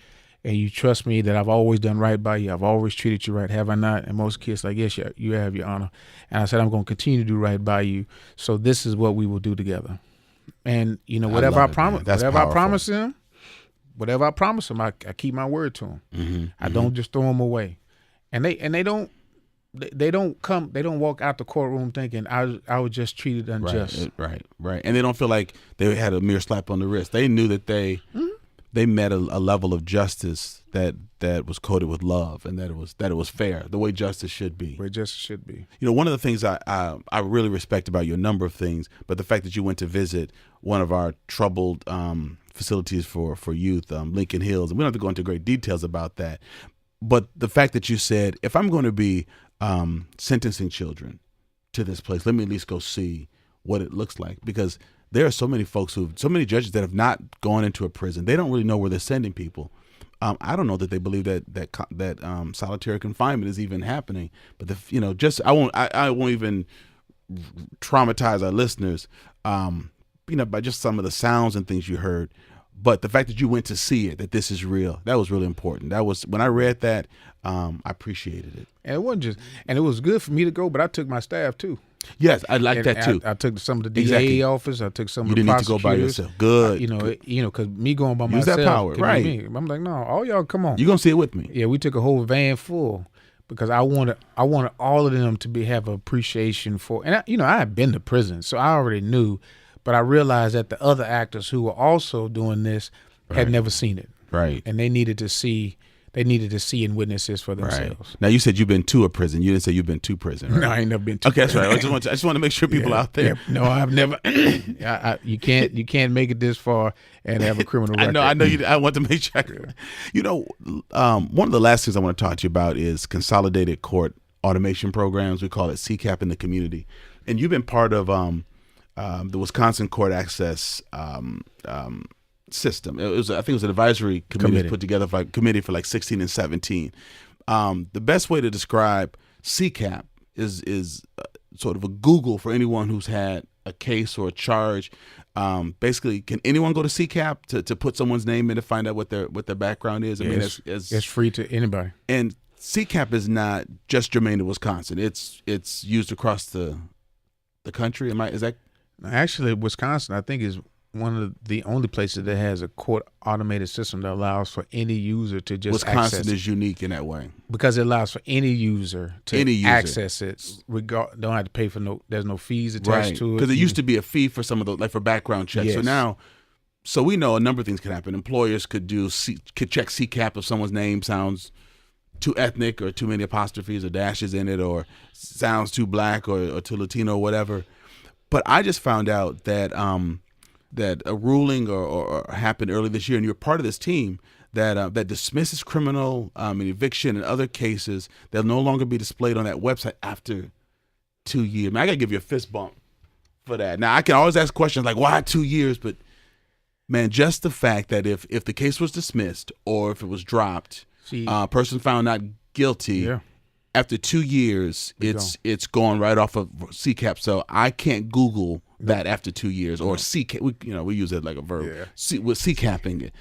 and you trust me that I've always done right by you, I've always treated you right, have I not? And most kids like, yes, you have, Your Honor. And I said, I'm going to continue to do right by you. So this is what we will do together. And you know, whatever I promise, whatever I promise them, I keep my word to them. Mm-hmm. I don't just throw them away. And they don't walk out the courtroom thinking I was just treated unjust. Right. And they don't feel like they had a mere slap on the wrist. They knew that they met a level of justice that was coated with love, and that it was fair, the way justice should be. Where justice should be. You know, one of the things I really respect about you, a number of things, but the fact that you went to visit one of our troubled facilities for youth, Lincoln Hills, and we don't have to go into great details about that, but the fact that you said, if I'm going to be sentencing children to this place, let me at least go see what it looks like, because there are so many judges that have not gone into a prison. They don't really know where they're sending people. I don't know that they believe that solitary confinement is even happening. But I won't even traumatize our listeners, by just some of the sounds and things you heard. But the fact that you went to see it, that this is real, that was really important. That was, when I read that, I appreciated it. And it wasn't and it was good for me to go, but I took my staff too. Yes, I like that too. I took some of the DA Exactly. office. I took some You of the didn't need to go by prosecutors. yourself. Good. Because me going by Use myself. that power, could be right. me. I'm like, no, all y'all, come on. You're going to see it with me. Yeah, we took a whole van full because I wanted all of them to have appreciation for. And I had been to prison, so I already knew, but I realized that the other actors who were also doing this had never seen it. Right. And they needed to see. They needed to see and witness this for themselves. Right. Now, you said you've been to a prison. You didn't say you've been to prison, right? No, I ain't never been to. Okay, that's right. I just want to make sure people out there. Yeah. No, I've never. You can't make it this far and have a criminal record. I know. I want to make sure. One of the last things I want to talk to you about is consolidated court automation programs. We call it CCAP in the community, and you've been part of the Wisconsin Court Access system. I think it was an advisory committee put together by committee for like 16 and 17. The best way to describe CCAP is sort of a Google for anyone who's had a case or a charge. Basically, can anyone go to CCAP to put someone's name in to find out what their background is? I mean, it's free to anybody. And CCAP is not just germane to Wisconsin. It's used across the country. Is that? Actually, Wisconsin, I think, is one of the only places that has a court automated system that allows for any user to just Wisconsin access is unique in that way because it allows for any user to access it. Don't have to pay for there's no fees attached to it. Because it used to be a fee for some of the, like for background checks. Yes. So we know a number of things can happen. Employers could check CCAP if someone's name sounds too ethnic or too many apostrophes or dashes in it, or sounds too black or too Latino or whatever. But I just found out that that a ruling or happened early this year, and you're part of this team that dismisses criminal and eviction and other cases. They'll no longer be displayed on that website after 2 years. Man, I gotta give you a fist bump for that. Now I can always ask questions like, why 2 years? But man, just the fact that if the case was dismissed or if it was dropped, person found not guilty. Yeah. After 2 years, it's gone right off of CCAP. So I can't Google that after 2 years or CCAP. We use it like a verb. Yeah. With CCAPing it,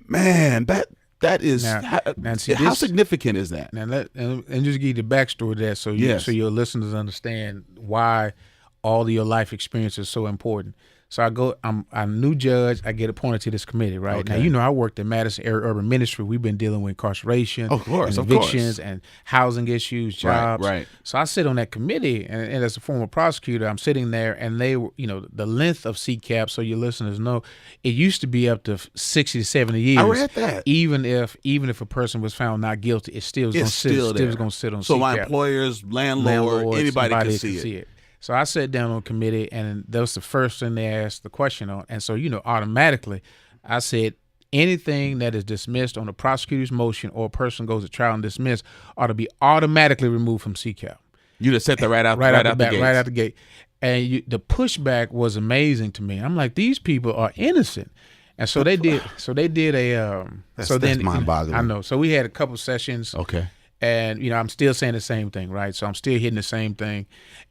man, that is how significant is that? And just give you the backstory to that, so your listeners understand why all of your life experience is so important. So I'm a new judge. I get appointed to this committee, right? Okay. Now, I worked in Madison Area Urban Ministry. We've been dealing with incarceration, and evictions, and housing issues, jobs. Right. So I sit on that committee, and as a former prosecutor, I'm sitting there, and they were, the length of CCAP, so your listeners know, it used to be up to 60 to 70 years. I read that. Even if a person was found not guilty, it still was going to sit on CCAP. So my employers, landlords, anybody can see it. So I sat down on a committee, and that was the first thing they asked the question on. And so, automatically I said, anything that is dismissed on the prosecutor's motion or a person goes to trial and dismissed ought to be automatically removed from CCAP. You just set that right out the gate. And the pushback was amazing to me. I'm like, these people are innocent. And so they did. So they did a. That's mind-boggling. I know. So we had a couple sessions. Okay. And I'm still saying the same thing, right? So I'm still hitting the same thing.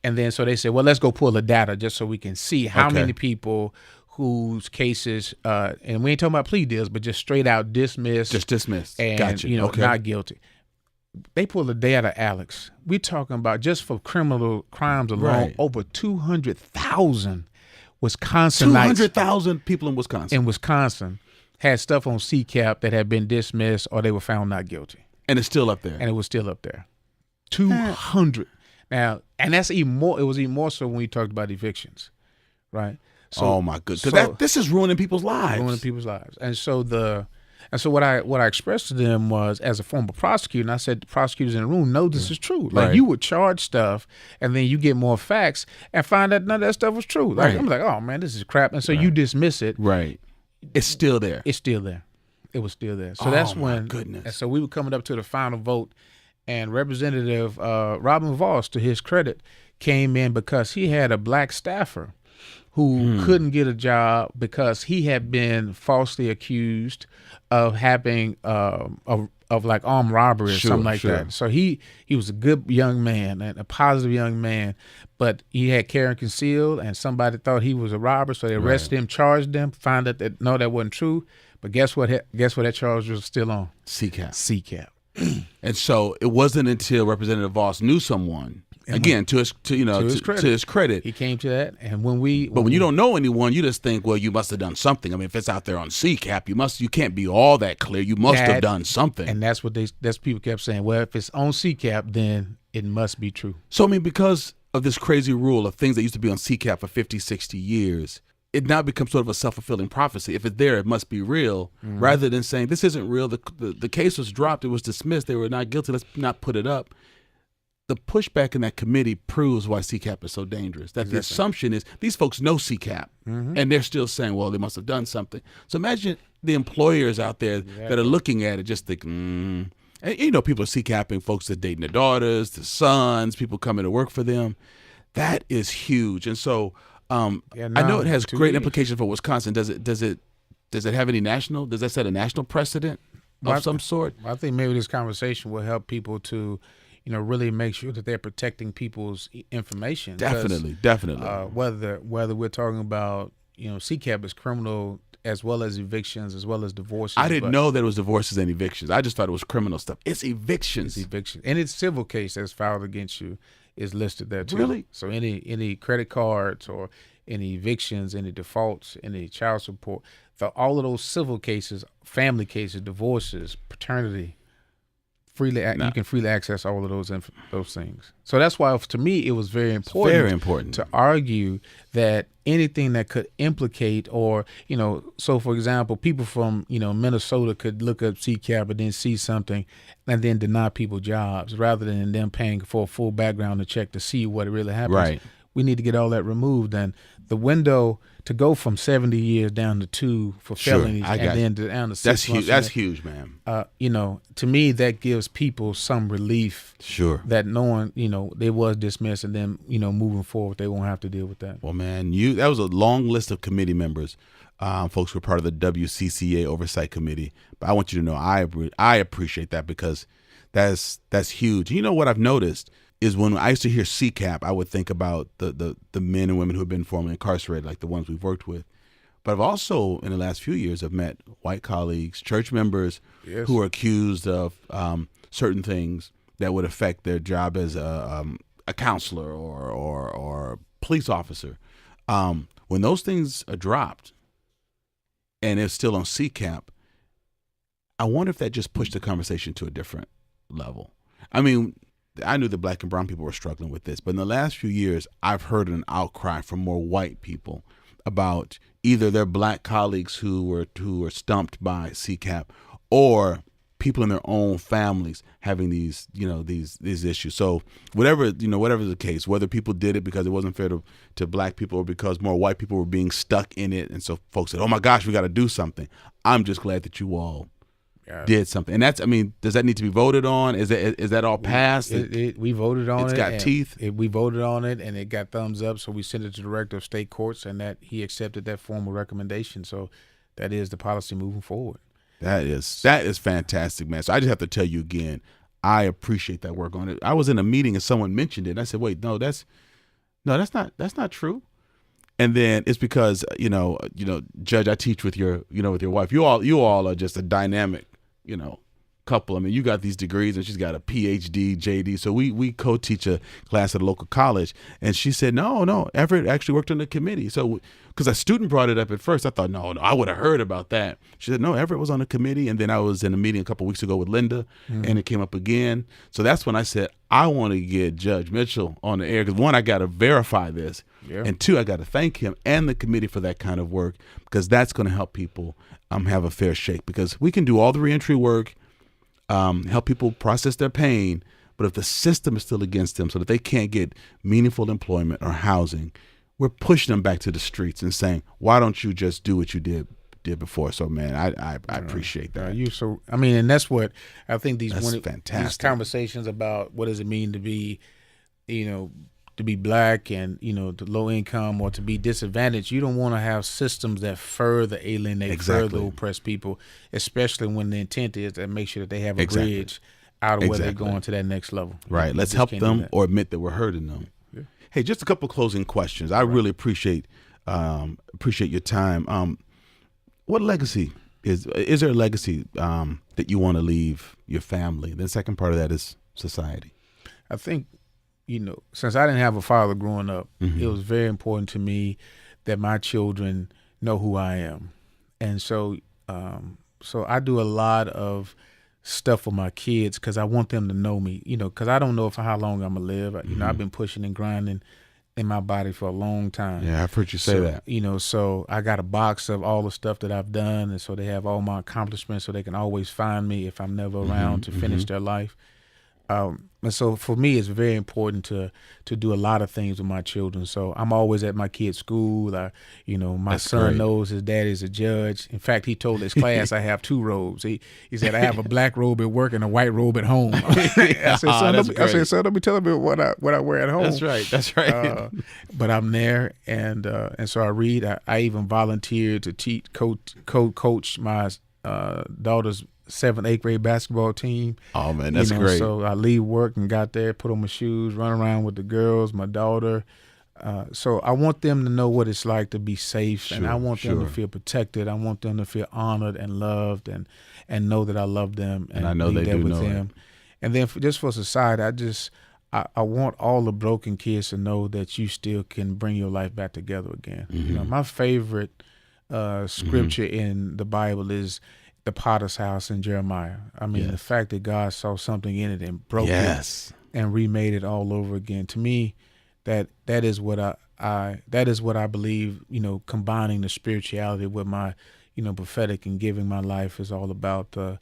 And then so they said, well, let's go pull the data just so we can see how many people whose cases, and we ain't talking about plea deals, but just straight out dismissed. Just dismissed. And, Gotcha. Not guilty. They pulled the data, Alex. We're talking about just for criminal crimes alone, over 200,000 Wisconsinites. 200,000 people in Wisconsin. Had stuff on CCAP that had been dismissed or they were found not guilty. And it's still up there. And it was still up there. 200. Now, and that's even more. It was even more so when we talked about evictions, right? So, oh my goodness! Because this is ruining people's lives. And so what I expressed to them was, as a former prosecutor, and I said, the prosecutors in the room know this is true. Like you would charge stuff, and then you get more facts and find that none of that stuff was true. Like I'm like, oh man, this is crap, and so you dismiss it. Right. It's still there. It's still there. It was still there. So that's when. Goodness. And so we were coming up to the final vote, and Representative Robin Voss, to his credit, came in because he had a black staffer who couldn't get a job because he had been falsely accused of having of like armed robbery or something like that. So he was a good young man and a positive young man, but he had carry and conceal, and somebody thought he was a robber, so they arrested him, charged him, found out that no, that wasn't true. But guess what? Guess what? That charge was still on CCAP. And so it wasn't until Representative Voss knew someone. Again, to his credit, he came to that. And when you don't know anyone, you just think, well, you must have done something. I mean, if it's out there on CCAP, you can't be all that clear. You must have done something. And that's what people kept saying. Well, if it's on CCAP, then it must be true. So I mean, because of this crazy rule of things that used to be on CCAP for 50, 60 years, it now becomes sort of a self-fulfilling prophecy. If it's there, it must be real, rather than saying this isn't real. The case was dropped. It was dismissed. They were not guilty. Let's not put it up. The pushback in that committee proves why CCAP is so dangerous. That the assumption is these folks know CCAP, and they're still saying, well, they must have done something. So imagine the employers out there that are looking at it just thinking, and people are CCAPing folks that dating their daughters, their sons, people coming to work for them. That is huge. And so I know it has great implications for Wisconsin. Does it have any national? Does that set a national precedent of some sort? I think maybe this conversation will help people to, really make sure that they're protecting people's information. Definitely. Whether we're talking about CCAP is criminal as well as evictions as well as divorces. I didn't know that it was divorces and evictions. I just thought it was criminal stuff. It's evictions. And it's civil case that's filed against you is listed there too. Really? So any credit cards or any evictions, any defaults, any child support, all of those civil cases, family cases, divorces, paternity, you can freely access all of those things. So that's why, to me, it was very important to argue that anything that could implicate or, so for example, people from, Minnesota could look up CCAP and then see something and then deny people jobs rather than them paying for a full background check to see what really happens. Right. We need to get all that removed. And the window to go from 70 years down to 2 for felonies and then down to 6 months. That's huge, man. To me, that gives people some relief. Sure. That knowing, they was dismissed and then, moving forward, they won't have to deal with that. Well, man, that was a long list of committee members. Folks who were part of the WCCA Oversight Committee. But I want you to know I appreciate that because that's huge. You know what I've noticed is when I used to hear CCAP, I would think about the men and women who have been formerly incarcerated, like the ones we've worked with. But I've also, in the last few years, I've met white colleagues, church members who are accused of certain things that would affect their job as a counselor or police officer. When those things are dropped and it's still on CCAP, I wonder if that just pushed the conversation to a different level. I mean, I knew that black and brown people were struggling with this, but in the last few years, I've heard an outcry from more white people about either their black colleagues who were stumped by CCAP or people in their own families having these, these issues. So whatever the case, whether people did it because it wasn't fair to black people or because more white people were being stuck in it, and so folks said, "Oh my gosh, we got to do something." I'm just glad that you all did something. And that's, does that need to be voted on? Is that all passed? We voted on it. It's got teeth. We voted on it, and it got thumbs up. So we sent it to the director of state courts, and that he accepted that formal recommendation. So that is the policy moving forward. That is fantastic, man. So I just have to tell you again, I appreciate that work on it. I was in a meeting and someone mentioned it, and I said, "Wait, no, that's not true." And then it's because Judge, I teach with your wife. You all are just a dynamic, couple. You got these degrees, and she's got a PhD, JD. So we co-teach a class at a local college, and she said, no, Everett actually worked on the committee. So because a student brought it up at first, I thought, no, I would have heard about that. She said, no, Everett was on the committee. And then I was in a meeting a couple of weeks ago with Linda, and it came up again. So that's when I said, I want to get Judge Mitchell on the air, because one, I got to verify this, and two, I got to thank him and the committee for that kind of work, because that's going to help people have a fair shake, because we can do all the reentry work, help people process their pain, but if the system is still against them so that they can't get meaningful employment or housing, we're pushing them back to the streets and saying, why don't you just do what you did before? So, man, I appreciate that. And that's what I think these conversations about what does it mean to be, to be black and, to low income or to be disadvantaged. You don't want to have systems that further alienate, further oppress people, especially when the intent is to make sure that they have a bridge out of where they're going to that next level. Right. Let's help them or admit that we're hurting them. Yeah. Hey, just a couple closing questions. I really appreciate your time. What legacy is there a legacy that you want to leave your family? The second part of that is society. I think, since I didn't have a father growing up, it was very important to me that my children know who I am. And so I do a lot of stuff for my kids because I want them to know me, because I don't know how long I'm going to live. I've been pushing and grinding in my body for a long time. Yeah, I've heard you say that. So I got a box of all the stuff that I've done, and so they have all my accomplishments so they can always find me if I'm never around to finish their life. And so for me, it's very important to do a lot of things with my children. So I'm always at my kid's school. My son knows his daddy's a judge. In fact, he told his class I have two robes. He said I have a black robe at work and a white robe at home. I said, son, don't be telling me what I wear at home. That's right. But I'm there, and so I read. I even volunteered to teach, coach my daughter's 7th, 8th grade basketball team. Oh man, that's great. So I leave work and got there, put on my shoes, run around with the girls, my daughter. So I want them to know what it's like to be safe, and I want them to feel protected. I want them to feel honored and loved, and know that I love them and I know be they there do with know them. And then just for society, I want all the broken kids to know that you still can bring your life back together again. My favorite scripture in the Bible is the potter's house in Jeremiah. The fact that God saw something in it and broke it and remade it all over again. To me, that is what I believe. Combining the spirituality with my, prophetic and giving my life is all about the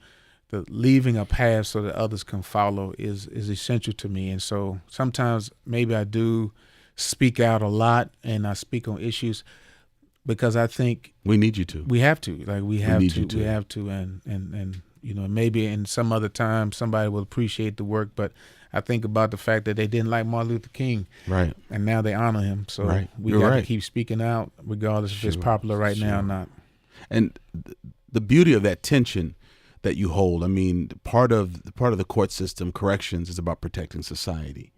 leaving a path so that others can follow is essential to me. And so sometimes maybe I do speak out a lot and I speak on issues, because I think we need you to. We have to. We have to. And maybe in some other time somebody will appreciate the work, but I think about the fact that they didn't like Martin Luther King. Right. And now they honor him. So we got to keep speaking out, regardless if it's popular right now or not. And the beauty of that tension that you hold, part of the court system, corrections, is about protecting society.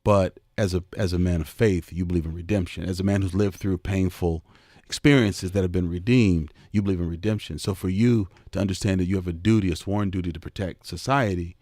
But as a man of faith, you believe in redemption. As a man who's lived through painful experiences that have been redeemed, you believe in redemption. So for you to understand that you have a sworn duty to protect society,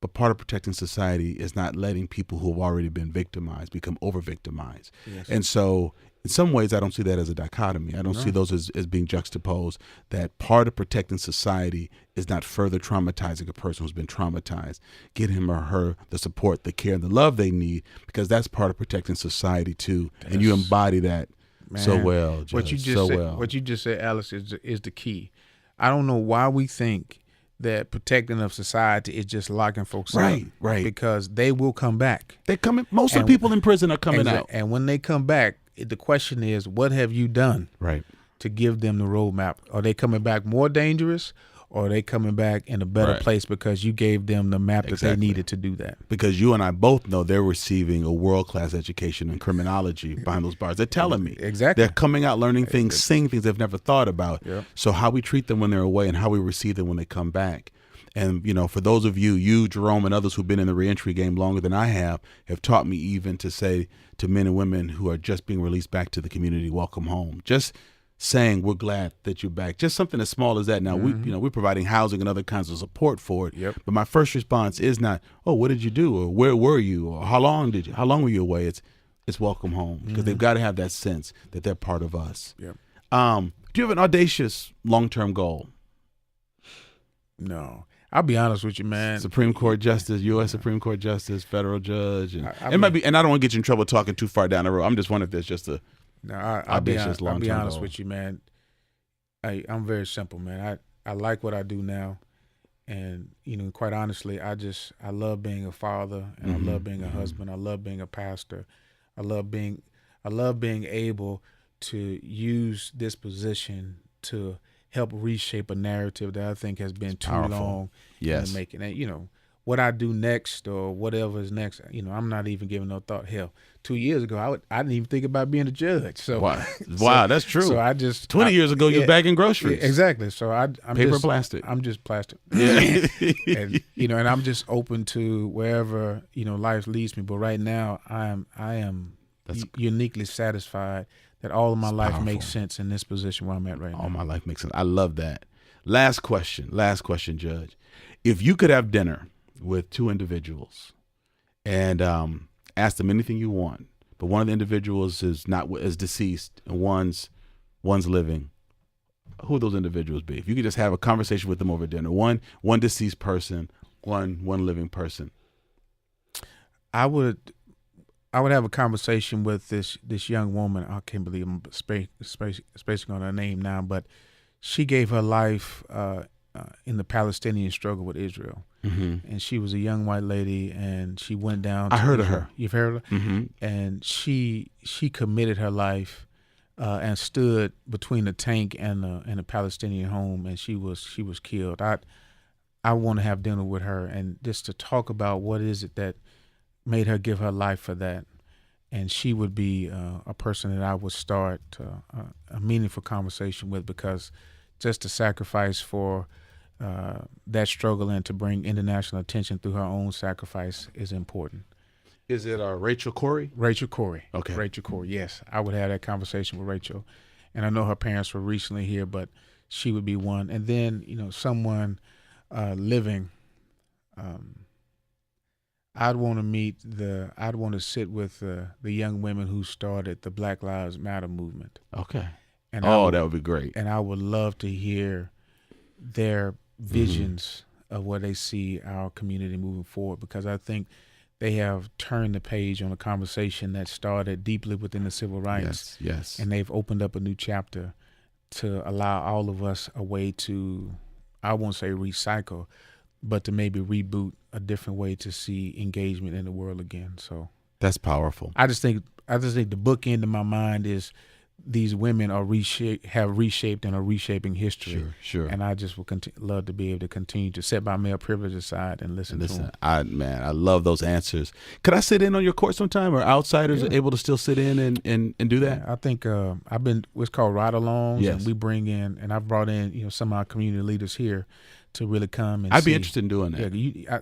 but part of protecting society is not letting people who have already been victimized become over-victimized. Yes. And so in some ways, I don't see that as a dichotomy. I don't see those as being juxtaposed, that part of protecting society is not further traumatizing a person who's been traumatized. Get him or her the support, the care, and the love they need, because that's part of protecting society too. And you embody that so well, Judge. What you just said, Alex, is the key. I don't know why we think that protecting of society is just locking folks Right, up. right. Because they will come back. They're coming. Most of the people in prison are coming out. And when they come back, the question is, what have you done Right. to give them the roadmap? Are they coming back more dangerous, or are they coming back in a better Right. place because you gave them the map that Exactly. they needed to do that? Because you and I both know they're receiving a world-class education in criminology behind those bars. They're telling me. Exactly. They're coming out learning things, seeing things they've never thought about. Yep. So how we treat them when they're away and how we receive them when they come back. And, for those of you, Jerome, and others who've been in the reentry game longer than I have taught me even to say to men and women who are just being released back to the community, welcome home. Just saying we're glad that you're back. Just something as small as that. Now, we're providing housing and other kinds of support for it. Yep. But my first response is not, oh, what did you do? Or where were you? Or how long were you away? It's welcome home. Because they've got to have that sense that they're part of us. Yep. Do you have an audacious long-term goal? No. I'll be honest with you, man. Supreme Court Justice, U.S. Supreme Court Justice, federal judge. And I it might be, and I don't want to get you in trouble talking too far down the road. I'm just wondering if there's just a No, I'll be audacious honest long-term goal. with you, man. I'm very simple, man. I like what I do now, and quite honestly, I love being a father, and I love being a husband. I love being a pastor. I love being able to use this position to help reshape a narrative that I think has been too powerful. long Yes. in the making. And what I do next or whatever is next, I'm not even giving no thought. Hell, 2 years ago, I didn't even think about being a judge. So Wow, that's true. So 20 years ago, you were bagging groceries. Yeah, exactly. So I'm Paper just, plastic. I'm just plastic. Yeah. and and I'm just open to wherever life leads me. But right now, I am uniquely satisfied that all of my life powerful. makes sense in this position where I'm at right now. All my life makes sense. I love that. Last question, Judge. If you could have dinner with two individuals and ask them anything you want, but one of the individuals is deceased and one's living, who would those individuals be? If you could just have a conversation with them over dinner, one deceased person, one living person. I would have a conversation with this young woman. I can't believe I'm spacing on her name now, but she gave her life in the Palestinian struggle with Israel. Mm-hmm. And she was a young white lady, and she went down. I heard of Israel. her. You've heard of her? Mm-hmm. And she committed her life and stood between the tank and the Palestinian home, and she was killed. I want to have dinner with her and just to talk about what is it that made her give her life for that. And she would be a person that I would start a meaningful conversation with, because just to sacrifice for that struggle and to bring international attention through her own sacrifice is important. Is it Rachel Corey? Rachel Corey. Okay. Rachel Corey, yes. I would have that conversation with Rachel. And I know her parents were recently here, but she would be one. And then, someone living, I'd want to sit with the young women who started the Black Lives Matter movement. Okay. And that would be great. And I would love to hear their visions of where they see our community moving forward, because I think they have turned the page on a conversation that started deeply within the civil rights. Yes. And they've opened up a new chapter to allow all of us a way to, I won't say recycle, but to maybe reboot a different way to see engagement in the world again. So that's powerful. I just think the bookend in my mind is these women have reshaped and are reshaping history. Sure. And I just will love to be able to continue to set my male privilege aside and listen to them. I love those answers. Could I sit in on your court sometime, or outsiders are able to still sit in and do that? Yeah, I think it's called ride-alongs, Yes. and we bring in, and I've brought in, some of our community leaders here to really come and I'd see. be interested in doing that. Yeah,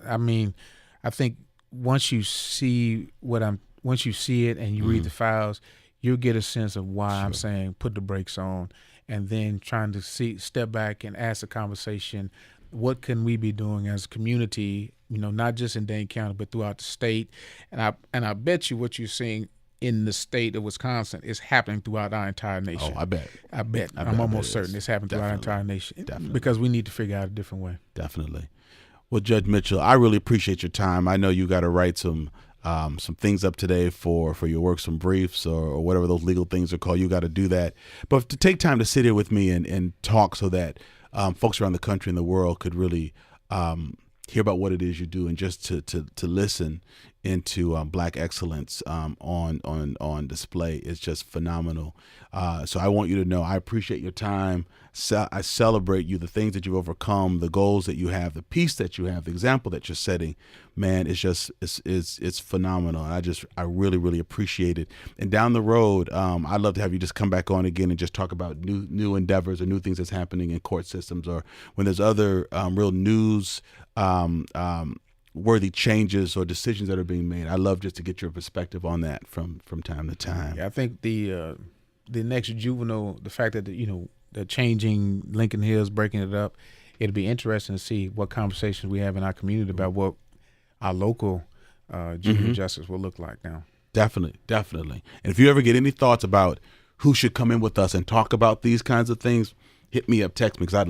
I think once you see it and you read the files, you'll get a sense of why I'm saying put the brakes on, and then trying to step back and ask a conversation. What can we be doing as a community, not just in Dane County, but throughout the state? And I bet you what you're seeing in the state of Wisconsin is happening throughout our entire nation. Oh, I bet. I'm almost certain it's happening throughout our entire nation. Definitely. Because we need to figure out a different way. Definitely. Well, Judge Mitchell, I really appreciate your time. I know you got to write some things up today for your work, some briefs or whatever those legal things are called. You got to do that. But to take time to sit here with me and talk so that folks around the country and the world could really hear about what it is you do, and just to listen into Black excellence on display is just phenomenal. So I want you to know I appreciate your time. I celebrate you, the things that you've overcome, the goals that you have, the peace that you have, the example that you're setting. Man, it's phenomenal. I really, really appreciate it. And down the road, I'd love to have you just come back on again and just talk about new endeavors or new things that's happening in court systems, or when there's other real news worthy changes or decisions that are being made. I love just to get your perspective on that from time to time. Yeah, I think the next juvenile, the fact that the changing Lincoln Hills, breaking it up, it'll be interesting to see what conversations we have in our community about what our local juvenile justice will look like now. Definitely. And if you ever get any thoughts about who should come in with us and talk about these kinds of things, hit me up, text me, because I'd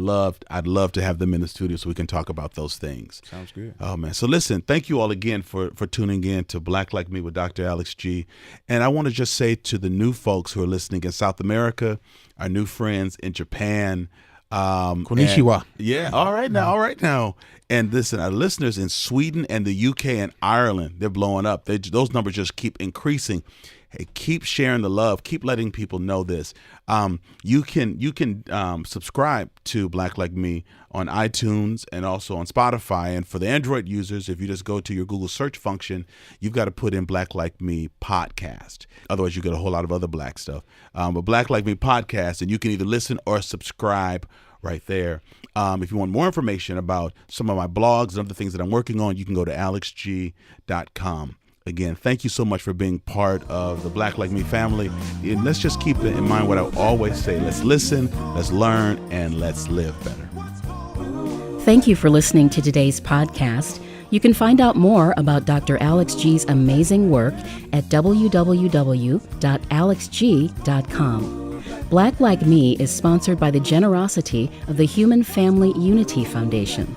love to have them in the studio so we can talk about those things. Sounds good. Oh man. So listen, thank you all again for tuning in to Black Like Me with Dr. Alex G. And I want to just say to the new folks who are listening in South America, our new friends in Japan, Konnichiwa. All right now. And listen, our listeners in Sweden and the UK and Ireland, they're blowing up. Those numbers just keep increasing. Hey, keep sharing the love. Keep letting people know this. You can subscribe to Black Like Me on iTunes and also on Spotify. And for the Android users, if you just go to your Google search function, you've got to put in Black Like Me podcast. Otherwise, you get a whole lot of other black stuff. But Black Like Me podcast, and you can either listen or subscribe right there. If you want more information about some of my blogs and other things that I'm working on, you can go to alexg.com. Again, thank you so much for being part of the Black Like Me family. And let's just keep in mind what I always say. Let's listen, let's learn, and let's live better. Thank you for listening to today's podcast. You can find out more about Dr. Alex G's amazing work at www.alexg.com. Black Like Me is sponsored by the generosity of the Human Family Unity Foundation.